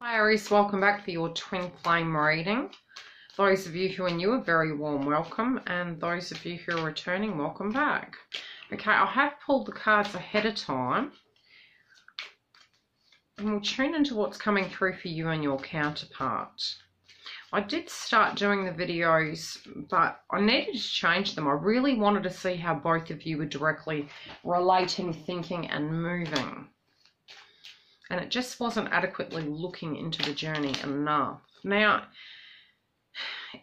Hi Aries, welcome back for your twin flame reading. Those of you who are new, a very warm welcome, and those of you who are returning, welcome back. Okay, I have pulled the cards ahead of time, and we'll tune into what's coming through for you and your counterpart. I did start doing the videos, but I needed to change them. I really wanted to see how both of you were directly relating, thinking, and moving. And it just wasn't adequately looking into the journey enough. Now,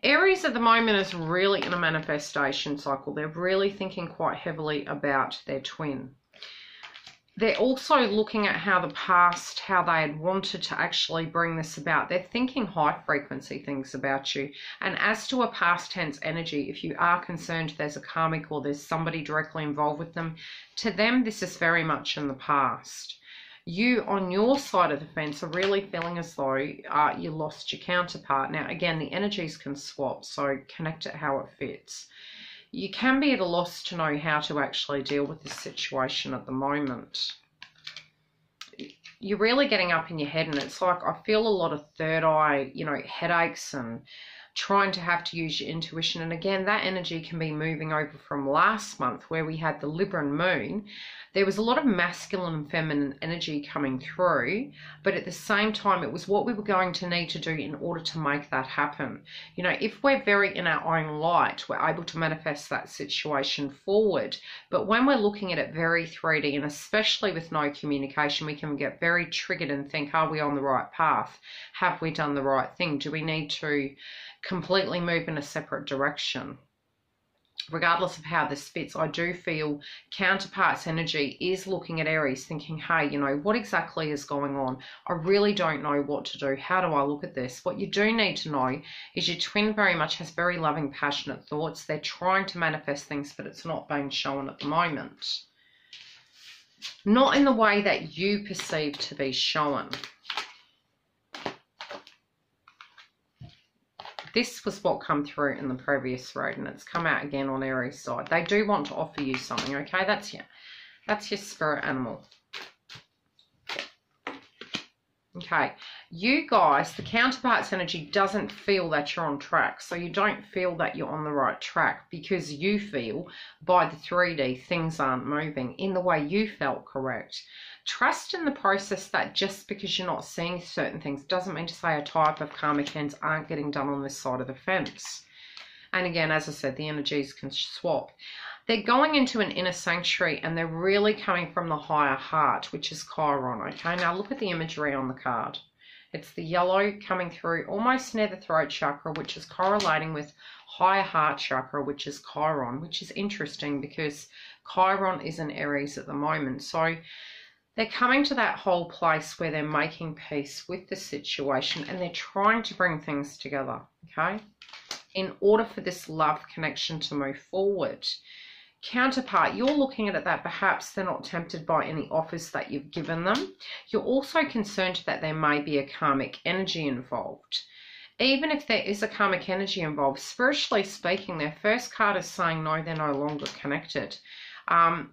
Aries at the moment is really in a manifestation cycle. They're really thinking quite heavily about their twin. They're also looking at how the past, how they had wanted to actually bring this about. They're thinking high frequency things about you. And as to a past tense energy, if you are concerned there's a karmic or there's somebody directly involved with them, to them this is very much in the past. You, on your side of the fence, are really feeling as though you lost your counterpart. Now, again, the energies can swap, so connect it how it fits. You can be at a loss to know how to actually deal with this situation at the moment. You're really getting up in your head, and it's like I feel a lot of third eye, headaches and trying to have to use your intuition. And again, that energy can be moving over from last month where we had the Libra moon. There was a lot of masculine and feminine energy coming through, but at the same time, it was what we were going to need to do in order to make that happen. If we're very in our own light, we're able to manifest that situation forward. But when we're looking at it very 3D, and especially with no communication, we can get very triggered and think, are we on the right path? Have we done the right thing? Do we need to completely move in a separate direction? Regardless of how this fits, I do feel counterpart's energy is looking at Aries thinking, hey, what exactly is going on? I really don't know what to do. How do I look at this? What you do need to know is your twin very much has very loving, passionate thoughts. They're trying to manifest things, but it's not being shown at the moment. Not in the way that you perceive to be shown. This was what come through in the previous read, and it's come out again on Aries' side. They do want to offer you something, okay? That's your spirit animal. Okay, you guys, the counterpart's energy doesn't feel that you're on track. So you don't feel that you're on the right track because you feel by the 3D things aren't moving in the way you felt correct. Trust in the process that just because you're not seeing certain things doesn't mean to say a type of karmic ends aren't getting done on this side of the fence. And again, as I said, the energies can swap. They're going into an inner sanctuary and they're really coming from the higher heart, which is Chiron, okay? Now look at the imagery on the card. It's the yellow coming through almost near the throat chakra, which is correlating with higher heart chakra, which is Chiron, which is interesting because Chiron is in Aries at the moment. So they're coming to that whole place where they're making peace with the situation and they're trying to bring things together, okay, in order for this love connection to move forward. Counterpart, you're looking at it that perhaps they're not tempted by any offers that you've given them. You're also concerned that there may be a karmic energy involved. Even if there is a karmic energy involved, spiritually speaking, their first card is saying no, they're no longer connected.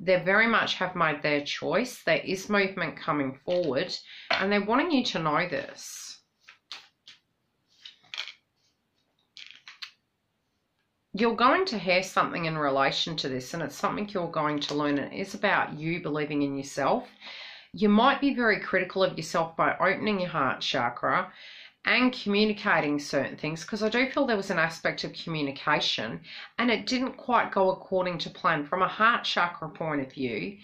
They very much have made their choice. There is movement coming forward and they're wanting you to know this. You're going to hear something in relation to this and it's something you're going to learn, and it is about you believing in yourself. You might be very critical of yourself by opening your heart chakra and communicating certain things, because I do feel there was an aspect of communication and it didn't quite go according to plan from a heart chakra point of view,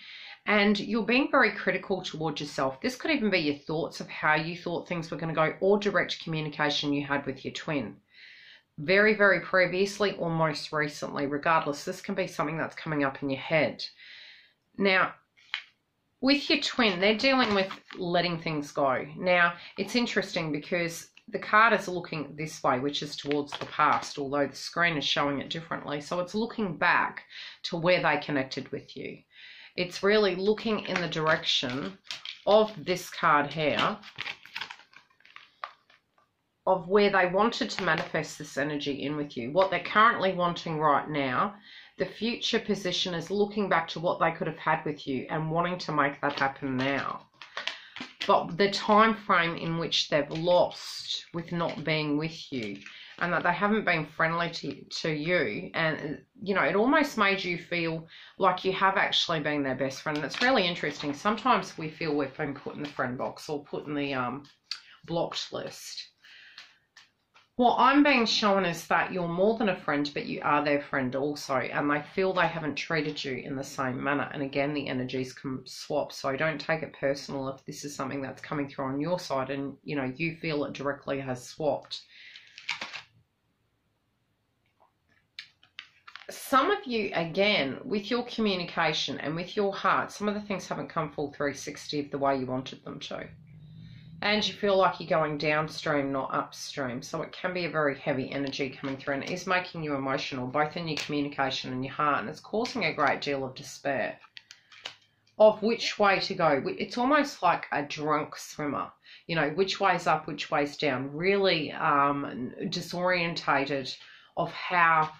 and you're being very critical towards yourself. This could even be your thoughts of how you thought things were going to go, or direct communication you had with your twin. Very, very previously or most recently, regardless, this can be something that's coming up in your head. Now, with your twin, they're dealing with letting things go. Now, it's interesting because the card is looking this way, which is towards the past, although the screen is showing it differently. So it's looking back to where they connected with you. It's really looking in the direction of this card here, of where they wanted to manifest this energy in with you, what they're currently wanting right now. The future position is looking back to what they could have had with you and wanting to make that happen now. but the time frame in which they've lost with not being with you, and that they haven't been friendly to you, and you know, it almost made you feel like you have actually been their best friend. And it's really interesting. Sometimes we feel we've been put in the friend box or put in the blocked list. What I'm being shown is that you're more than a friend, but you are their friend also, and they feel they haven't treated you in the same manner. And again, the energies can swap, so don't take it personal if this is something that's coming through on your side and, you know, you feel it directly has swapped. Some of you, again, with your communication and with your heart, some of the things haven't come full 360 of the way you wanted them to. And you feel like you're going downstream, not upstream. So it can be a very heavy energy coming through, and it is making you emotional, both in your communication and your heart. And it's causing a great deal of despair of which way to go. It's almost like a drunk swimmer. You know, which way's up, which way's down. Really disorientated of how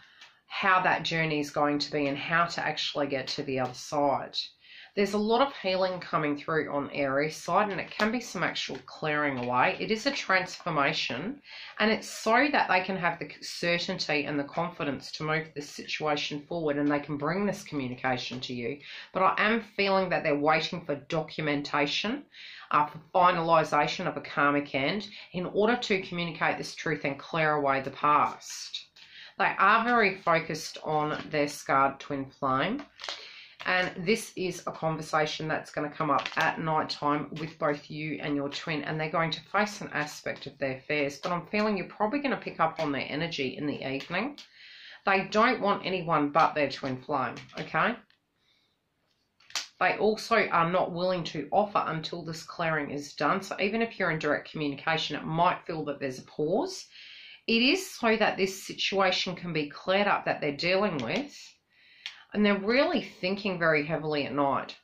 that journey is going to be and how to actually get to the other side. There's a lot of healing coming through on Aries side, and it can be some actual clearing away. It is a transformation, and it's so that they can have the certainty and the confidence to move this situation forward, and they can bring this communication to you. But I am feeling that they're waiting for documentation, for finalisation of a karmic end, in order to communicate this truth and clear away the past. They are very focused on their scarred twin flame. And this is a conversation that's going to come up at night time with both you and your twin, and they're going to face an aspect of their affairs. But I'm feeling you're probably going to pick up on their energy in the evening. They don't want anyone but their twin flame, okay? They also are not willing to offer until this clearing is done. So even if you're in direct communication, it might feel that there's a pause. It is so that this situation can be cleared up that they're dealing with. And they're really thinking very heavily at night.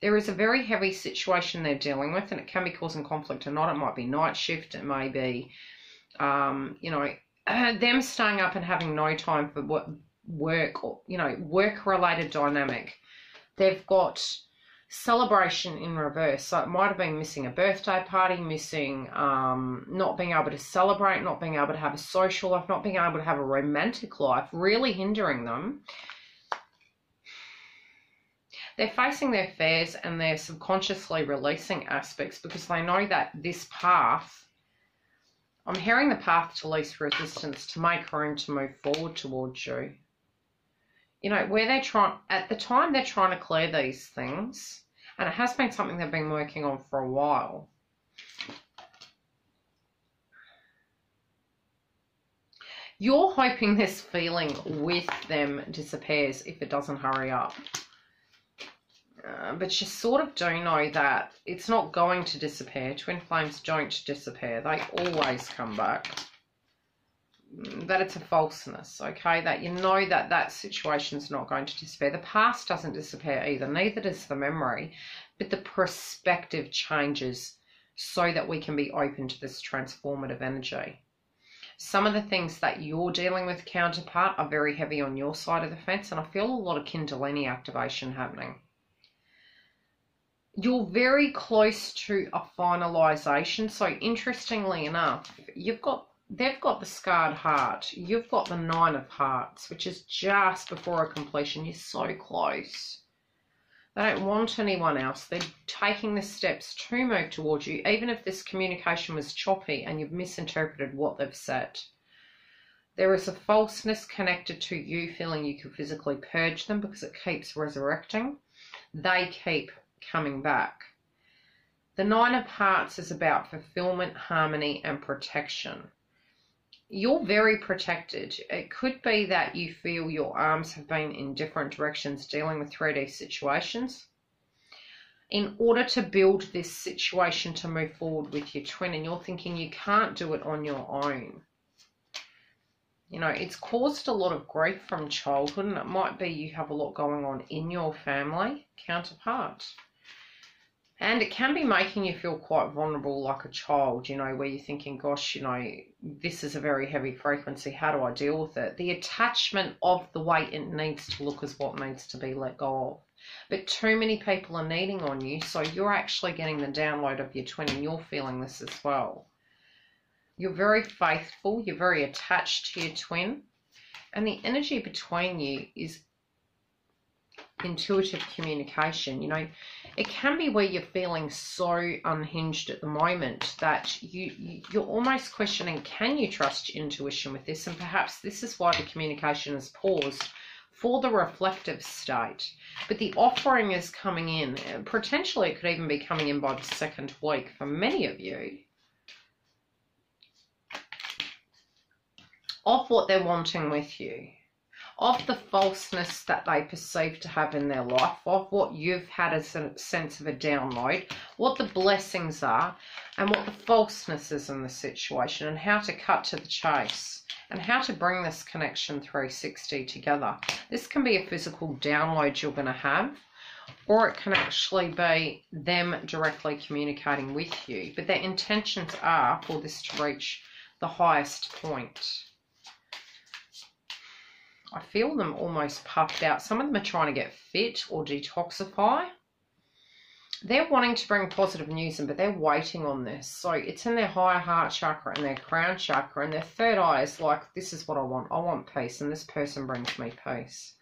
There is a very heavy situation they're dealing with, and it can be causing conflict or not. It might be night shift. It may be, you know, them staying up and having no time for work or, you know, work-related dynamic. They've got celebration in reverse. So it might have been missing a birthday party, missing not being able to celebrate, not being able to have a social life, not being able to have a romantic life, really hindering them. They're facing their fears and they're subconsciously releasing aspects because they know that this path, I'm hearing the path to least resistance, to make room to move forward towards you. You know, where they're trying, at the time they're trying to clear these things, and it has been something they've been working on for a while. You're hoping this feeling with them disappears if it doesn't hurry up. But you sort of do know that it's not going to disappear. Twin flames don't disappear. They always come back. That it's a falseness, okay? That you know that that situation's not going to disappear. The past doesn't disappear either. Neither does the memory. But the perspective changes so that we can be open to this transformative energy. Some of the things that you're dealing with, counterpart, are very heavy on your side of the fence, and I feel a lot of Kundalini activation happening. You're very close to a finalisation. So interestingly enough, they've got the scarred heart. You've got the 9 of hearts, which is just before a completion. You're so close. They don't want anyone else. They're taking the steps to move towards you, even if this communication was choppy and you've misinterpreted what they've said. There is a falseness connected to you feeling you can physically purge them because it keeps resurrecting. They keep coming back. The 9 of hearts is about fulfillment, harmony, and protection. You're very protected. It could be that you feel your arms have been in different directions dealing with 3D situations in order to build this situation to move forward with your twin, and you're thinking you can't do it on your own. You know, it's caused a lot of grief from childhood, and it might be you have a lot going on in your family, counterpart. And it can be making you feel quite vulnerable like a child, you know, where you're thinking, gosh, you know, this is a very heavy frequency. How do I deal with it? The attachment of the way it needs to look is what needs to be let go of. But too many people are needing on you, so you're actually getting the download of your twin, and you're feeling this as well. You're very faithful, you're very attached to your twin, and the energy between you is intuitive communication. You know, it can be where you're feeling so unhinged at the moment that you're almost questioning, can you trust your intuition with this? And perhaps this is why the communication is paused for the reflective state. But the offering is coming in. Potentially it could even be coming in by the second week for many of you, of what they're wanting with you, of the falseness that they perceive to have in their life, of what you've had as a sense of a download, what the blessings are, and what the falseness is in the situation, and how to cut to the chase, and how to bring this connection 360 together. This can be a physical download you're going to have, or it can actually be them directly communicating with you. But their intentions are for this to reach the highest point. I feel them almost puffed out. Some of them are trying to get fit or detoxify. They're wanting to bring positive news in, but they're waiting on this. So it's in their higher heart chakra and their crown chakra, and their third eye is like, this is what I want. I want peace, and this person brings me peace.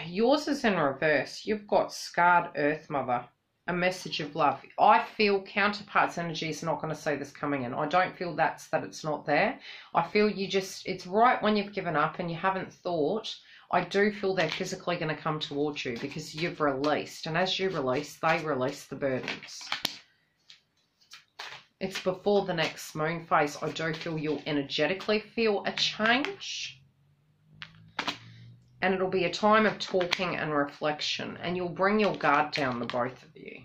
Yours is in reverse. You've got scarred Earth Mother, a message of love. I feel counterparts energy is not going to see this coming in. I don't feel that it's not there. I feel it's right when you've given up and you haven't thought. I do feel they're physically going to come towards you because you've released. And as you release, they release the burdens. It's before the next moon phase. I do feel you'll energetically feel a change. And it'll be a time of talking and reflection. And you'll bring your guard down, the both of you.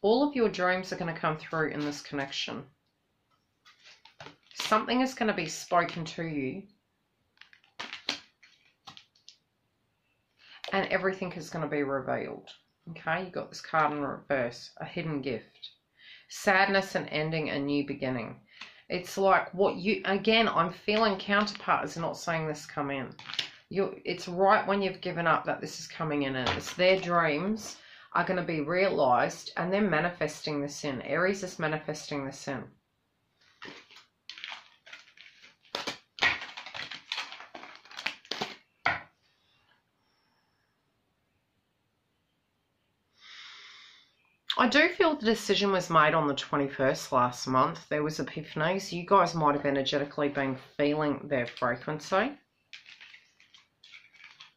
All of your dreams are going to come through in this connection. Something is going to be spoken to you. And everything is going to be revealed. Okay, you got this card in reverse. A hidden gift. Sadness and ending, a new beginning. It's like what you, again, I'm feeling counterpart is not saying this come in. It's right when you've given up that this is coming in, and it's their dreams are going to be realized, and they're manifesting this in. Aries is manifesting this in. I do feel the decision was made on the 21st last month. There was epiphanies. You guys might have energetically been feeling their frequency.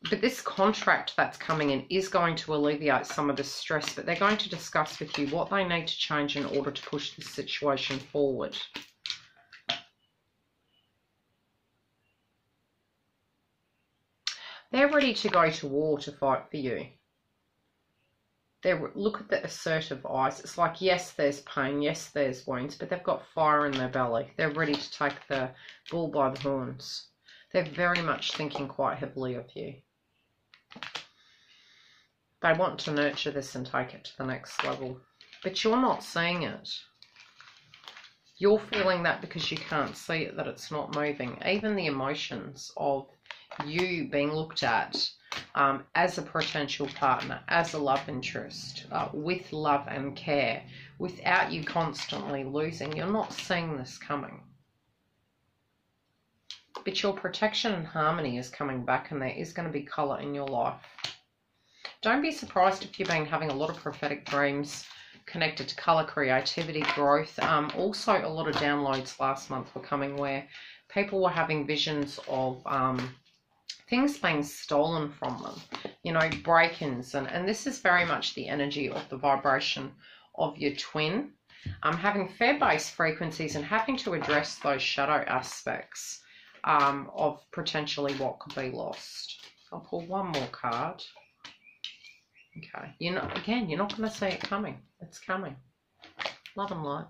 But this contract that's coming in is going to alleviate some of the stress, but they're going to discuss with you what they need to change in order to push this situation forward. They're ready to go to war to fight for you. Look at the assertive eyes. It's like, yes, there's pain, yes, there's wounds, but they've got fire in their belly. They're ready to take the bull by the horns. They're very much thinking quite heavily of you. They want to nurture this and take it to the next level. But you're not seeing it. You're feeling that because you can't see it, that it's not moving. Even the emotions of you being looked at as a potential partner, as a love interest, with love and care, without you constantly losing. You're not seeing this coming. But your protection and harmony is coming back, and there is going to be colour in your life. Don't be surprised if you've been having a lot of prophetic dreams connected to colour, creativity, growth. Also, a lot of downloads last month were coming where people were having visions of things being stolen from them, you know, break-ins, and this is very much the energy of the vibration of your twin. Having fair base frequencies and having to address those shadow aspects of potentially what could be lost. I'll pull one more card. Okay, you're not going to see it coming. It's coming. Love and light.